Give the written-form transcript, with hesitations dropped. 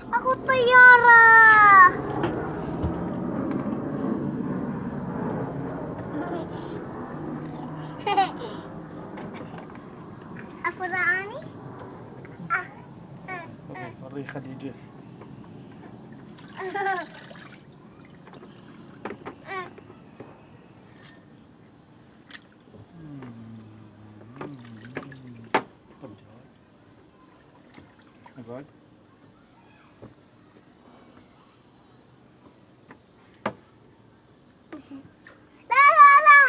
Aku Tiara. Afraani? Ah. فريه خليه يجف. طب جواد اقعد. لا لا لا.